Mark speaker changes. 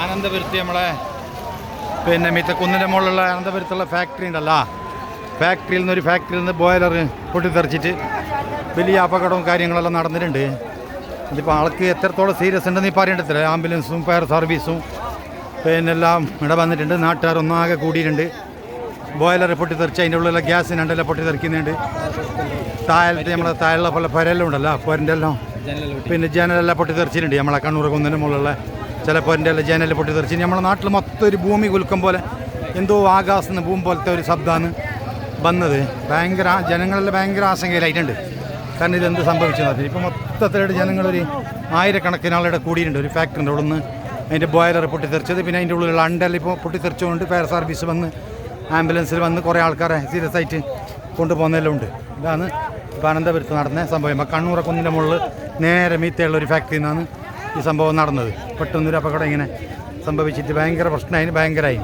Speaker 1: അനന്തപുരത്ത് നമ്മളെ പിന്നെ മിത്തക്കുന്നിൻ്റെ മുകളിലുള്ള അനന്തപുരത്തുള്ള ഫാക്ടറി ഉണ്ടല്ലോ, ഫാക്ടറിയിൽ നിന്ന് ബോയിലർ പൊട്ടിത്തെറിച്ചിട്ട് വലിയ അപകടവും കാര്യങ്ങളെല്ലാം നടന്നിട്ടുണ്ട്. ഇതിപ്പോൾ ആൾക്ക് എത്രത്തോളം സീരിയസ് ഉണ്ടെന്ന് ഇപ്പോൾ അറിയേണ്ടത്തില്ല. ആംബുലൻസും ഫയർ സർവീസും പിന്നെ എല്ലാം ഇവിടെ വന്നിട്ടുണ്ട്. നാട്ടുകാർ ഒന്നാകെ കൂടിയിട്ടുണ്ട്. ബോയിലർ പൊട്ടിത്തെറിച്ച് അതിൻ്റെ ഉള്ളിലുള്ള ഗ്യാസിനുണ്ടല്ലോ പൊട്ടിത്തെറിക്കുന്നുണ്ട്. താഴത്തെ നമ്മളെ താഴെയുള്ള പോലെ പുരയെല്ലാം ഉണ്ടല്ലോ, പുരൻ്റെ എല്ലാം പിന്നെ ജനലെല്ലാം പൊട്ടിത്തെറിച്ചിട്ടുണ്ട്. നമ്മളെ കണ്ണൂർ കുന്നിൻ്റെ മുകളിലുള്ള ചില പുരൻ്റെ എല്ലാം ജനൽ പൊട്ടിത്തെറിച്ച് നമ്മളെ നാട്ടിൽ മൊത്തം ഒരു ഭൂമി കുലുക്കം പോലെ എന്തോ ആകാശത്ത് ഭൂമി പോലത്തെ ഒരു ശബ്ദമാണ് വന്നത്. ഭയങ്കര ജനങ്ങളെല്ലാം ഭയങ്കര ആശങ്കയിലായിട്ടുണ്ട്. കാരണം ഇതെന്ത് സംഭവിച്ചത്. ഇപ്പോൾ മൊത്തത്തിലായിട്ട് ജനങ്ങളൊരു ആയിരക്കണക്കിന് ആളുടെ കൂടിയിട്ടുണ്ട്. ഒരു ഫാക്ടറിൻ്റെ ഉള്ളിൽ നിന്ന് അതിൻ്റെ ബോയിലർ പൊട്ടിത്തെറിച്ചത്, പിന്നെ അതിൻ്റെ ഉള്ളിലുള്ള അണ്ടെല്ലാം ഇപ്പോൾ പൊട്ടിത്തെറിച്ചുകൊണ്ട് ഫയർ സർവീസ് വന്ന് ആംബുലൻസിൽ വന്ന് കുറേ ആൾക്കാരെ സീരിയസ് ആയിട്ട് കൊണ്ടുപോകുന്നതെല്ലാം ഉണ്ട്. ഇതാണ് ഇപ്പോൾ അനന്തപുരത്ത് നടന്ന സംഭവം. കണ്ണൂർ കുന്നിൻ്റെ മുകളിൽ നേരെ മീത്തയുള്ള ഒരു ഫാക്ടറിയിൽ നിന്നാണ് ഈ സംഭവം നടന്നത്. പെട്ടെന്നൊരു അപകടം ഇങ്ങനെ സംഭവിച്ചിട്ട് ഭയങ്കര പ്രശ്നമായി, ഭയങ്കരമായി.